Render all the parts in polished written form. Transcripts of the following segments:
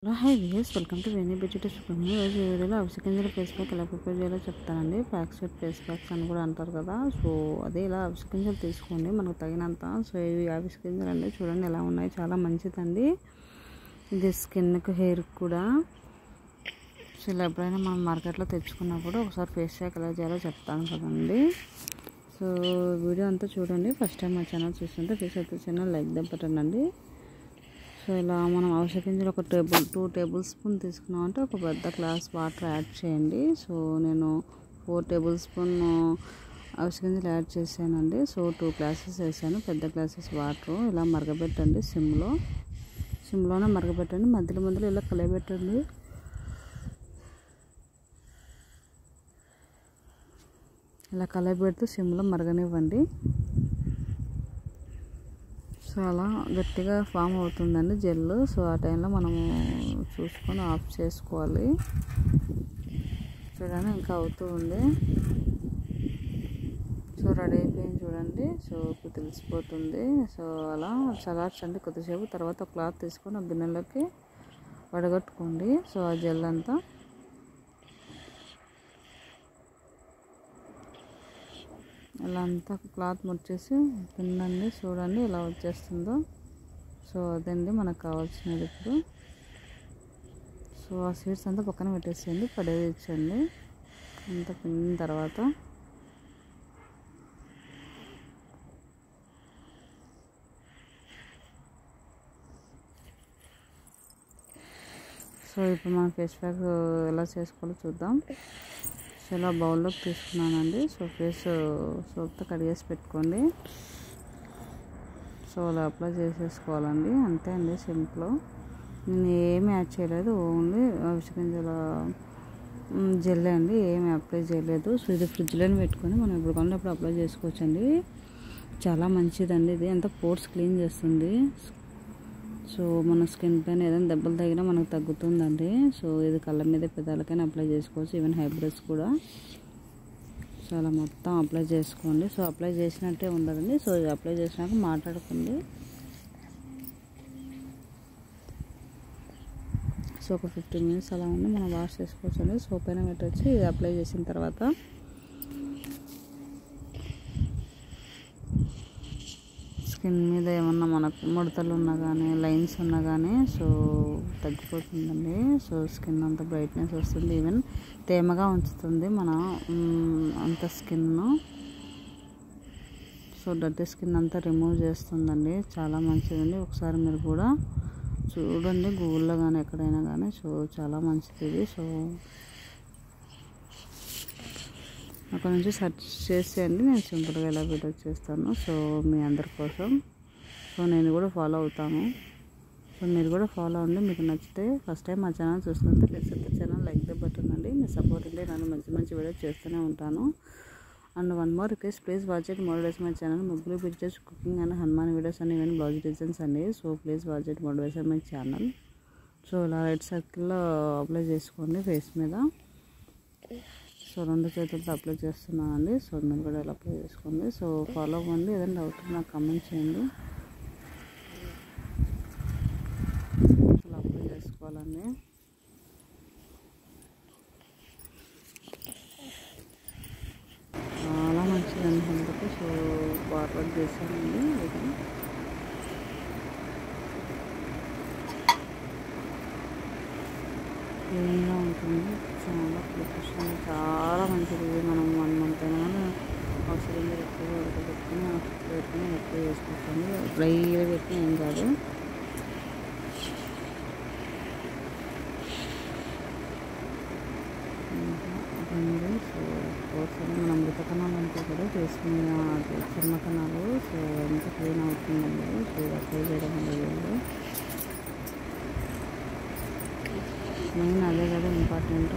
Hello hi viewers, welcome to Veni beauty tips. ఈరోజు వీడియోలో అవిసె గింజల ఫేస్ ప్యాక్ ఎలా ప్రిపేర్ చేయాలో చెప్తానండి. ప్యాక్ సెట్ ఫేస్ ప్యాక్స్ అని కూడా అంటారు కదా. సో అదే ఇలా అవిసె గింజలు తీసుకోండి మనకు తగినంత. సో ఇవి అవిసె గింజలు అండి, చూడండి ఎలా ఉన్నాయి, చాలా మంచిదండి ఇది స్కిన్కి, హెయిర్కి కూడా. సో ఇలా ఎప్పుడైనా మనం మార్కెట్లో తెచ్చుకున్నప్పుడు ఒకసారి ఫేస్ ప్యాక్ ఎలా చేయాలో చెప్తాను కదండి. సో వీడియో అంతా చూడండి. ఫస్ట్ టైం మా ఛానల్ చూస్తుంటే ప్లీజ్ అయితే ఛానల్ లైక్ పెట్టండి. సో ఇలా మనం అవిసె గింజలు ఒక 2 టేబుల్ స్పూన్ తీసుకున్నామంటే ఒక పెద్ద గ్లాస్ వాటర్ యాడ్ చేయండి. సో నేను 4 టేబుల్ స్పూన్ అవిసె గింజలు యాడ్ చేశానండి. సో 2 గ్లాసెస్ వేసాను, పెద్ద గ్లాసెస్ వాటర్. ఇలా మరగబెట్టండి, సిమ్లోనే మరగబెట్టండి, మధ్యలో ఇలా కలయబెట్టండి. ఇలా కలయబెడుతూ సిమ్లో మరగనివ్వండి. సో అలా గట్టిగా ఫామ్ అవుతుందండి జెల్. సో ఆ టైంలో మనము చూసుకొని ఆఫ్ చేసుకోవాలి. చూడండి ఇంకా అవుతూ ఉంది. సో రెడీ అయిపోయింది చూడండి. సో ఇప్పుడు తెలిసిపోతుంది. సో అలా చల్లార్చండి కొద్దిసేపు. తర్వాత ఒక క్లాత్ తీసుకొని ఆ గిన్నెలోకి వడగట్టుకోండి. సో ఆ జెల్ అంతా ఇలా అంతా క్లాత్ ముచ్చేసి పిండండి. చూడండి ఎలా వచ్చేస్తుందో. సో అదండి మనకు కావాల్సినది. ఇప్పుడు సో ఆ సీడ్స్ అంతా పక్కన పెట్టేసేయండి, పడేయచ్చండి. అంతా పిండిన తర్వాత సో ఇప్పుడు మనం ఫేస్ ప్యాక్ ఎలా చేసుకోవాలో చూద్దాం. సో ఇలా బౌల్లోకి తీసుకున్నానండి. సో ఫేస్ సోప్తో కడిగేసి పెట్టుకోండి. సో అలా అప్లై చేసేసుకోవాలండి. అంతే అండి, సింపుల్. నేను ఏమీ యాడ్ చేయలేదు, ఓన్లీ అవిసె గింజల జెల్ అండి, ఏమి అప్లై చేయలేదు. సో ఇది ఫ్రిడ్జ్లోనే పెట్టుకొని మనం ఇప్పుడు కొన్నప్పుడు అప్లై చేసుకోవచ్చండి. చాలా మంచిదండి ఇది. అంతా పోర్స్ క్లీన్ చేస్తుంది. సో మన స్కిన్ పైన ఏదైనా దెబ్బలు తగినా మనకు తగ్గుతుందండి. సో ఇది కళ్ళ మీద, పెదాలకైనా అప్లై చేసుకోవచ్చు, ఈవెన్ హైబ్రోస్ కూడా. సో అలా మొత్తం అప్లై చేసుకోండి. సో అప్లై చేసినట్టే ఉండదండి. సో ఇది అప్లై చేసినాక మాట్లాడుకోండి. సో ఒక 15 మినిట్స్ అలా ఉండి మనం వాష్ చేసుకోవచ్చండి. సోప్ అయినా పెట్టచ్చు. ఇది అప్లై చేసిన తర్వాత స్కిన్ మీద ఏమన్నా మనకు ముడతలు ఉన్నా కానీ, లైన్స్ ఉన్నా కానీ సో తగ్గిపోతుందండి. సో స్కిన్ అంతా బ్రైట్నెస్ వస్తుంది, ఈవెన్ తేమగా ఉంచుతుంది మన అంత స్కిన్. సో డర్టీ స్కిన్ అంతా రిమూవ్ చేస్తుందండి. చాలా మంచిదండి. ఒకసారి మీరు కూడా చూడండి, గూగుల్లో కానీ ఎక్కడైనా కానీ. సో చాలా మంచిది ఇది. సో అక్కడ నుంచి సెర్చ్ చేసేయండి. నేను సింపుల్గా ఎలా వీడియో చేస్తాను. సో మీ అందరి కోసం. సో నేను కూడా ఫాలో అవుతాను. సో మీరు కూడా ఫాలో అవ్వండి. మీకు నచ్చితే ఫస్ట్ టైం మా ఛానల్ చూస్తుంటే ప్లీజ్ ఛానల్ లైక్ పెట్టండి. మీ సపోర్ట్ ఉంటే నేను మంచి వీడియో చేస్తూనే ఉంటాను. And one more request, please watch it more days my channel. ముగ్గురు pictures, cooking and Hanuman videos and even blouse designs అండి. So please watch it more days my channel. So ఇలా రైట్ సర్కిల్లో apply చేసుకోండి face మీద. So 2 చేతులతో apply చేస్తున్నానండి. So మీరు కూడా ఇలా అప్లై చేసుకోండి. సో ఫాలో అవ్వండి. ఏదైనా డౌట్ నాకు కామెంట్ చేయండి. ఇలా అప్లై చేసుకోవాలండి. చాలా మంచిదండి హెల్త్కి. సో ఫార్వర్డ్ చేశానండి. ఇది క్లీన్గా ఉంటుంది, చాలా ప్రొఫెషనల్, చాలా మంచిది. మనం 1 మంత్ అయినా కానీ అవసరం ఎక్కువ ఉడకబెట్టుకుని ఎక్కువ వేసుకోవచ్చండి. డ్రైగా పెట్టి ఏం కాదు. సో కోసం మనం మృత కణాలు అంతా కూడా చేసుకునే చిన్న కణాలు. సో ఎంత క్లీన్ అవుతుందండి. సో అప్లై చేయడం వల్ల మెయిన్ అదే కదా ఇంపార్టెంట్.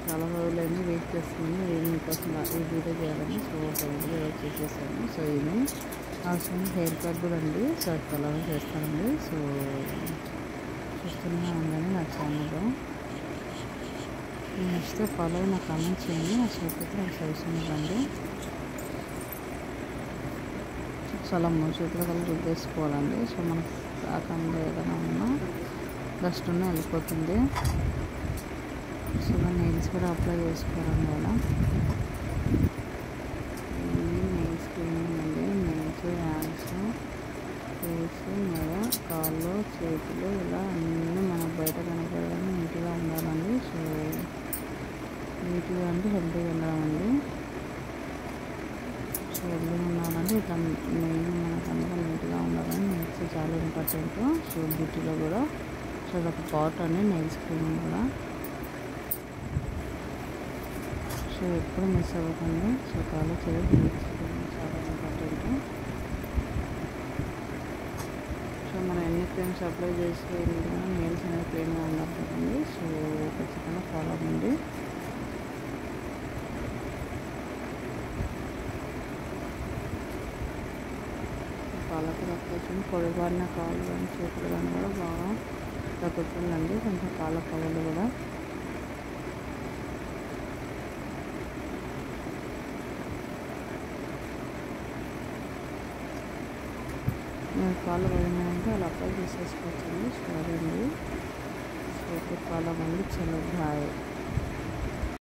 చాలా రోజులైనా వెయిట్ చేస్తున్నాను మీకోసం ఈ వీడియో చేయాలని. సో ఒక వీడియో చేసేసాను. సో ఇది అవసరం హెయిర్ ప్యాక్ కూడా అండి. సో అది ఎలా చేస్తానండి. సో చూస్తూనే ఉందని నా ఛానల్లో. నచ్చితే ఫాలో అయ్యి నాకు కామెంట్ చేయండి. నా సోప్ అయితే నాకు సజెషన్ ఇవ్వండి. సో అలా మూడు చేతులు కలిసి రుద్దేసుకోవాలండి. సో మనకు కాకుండా ఏదైనా ఉన్నా డస్ట్ ఉన్నా వెళ్ళిపోతుంది. సో నెయిల్స్ కూడా అప్లై చేసుకోవాలండి. అలా నెయిల్స్ క్లీనింగ్ అండి. నెయిల్స్, హ్యాండ్స్, ఫేస్, మెడ, కాళ్ళు, చేతులు ఇలా అన్నీ మనకు బయట కనపడడానికి నీట్గా ఉండాలండి. సో నీట్గా అంటే హెల్తీగా ఉండాలండి. సో హెల్తీగా ఉండాలంటే ఇట్లా మెయిన్ మనకు అంతా నీట్గా ఉండాలని నెయిల్స్ చాలా ఇంపార్టెంట్. సో బ్యూటీలో కూడా సో అదొక పార్ట్ అండి నెయిల్స్ క్లీనింగ్ కూడా. సో ఎప్పుడు మిస్ అవ్వకండి. సో కాళ్ళు చేతులు నెయిల్స్ క్లీనింగ్ చాలా ఇంపార్టెంట్. సో మనం ఎన్ని క్రీమ్స్ అప్లై చేసి నెయిల్స్ అనేది క్లీన్గా ఉండాలి కదండి. సో ఖచ్చితంగా ఫాలో అవ్వండి. కాళ్ళకి రక్తం పొడిబారిన కాళ్ళు కానీ చేతులు కానీ కూడా బాగా తగ్గుతుందండి. కొంచెం కాళ్ళ పగులు కూడా. మీరు కాళ్ళు పడినాయంటే అలా అప్లై చేసేసుకోవచ్చండి. సరే అండి. సో ఫాలో అవ్వండి. చలో బాయ్.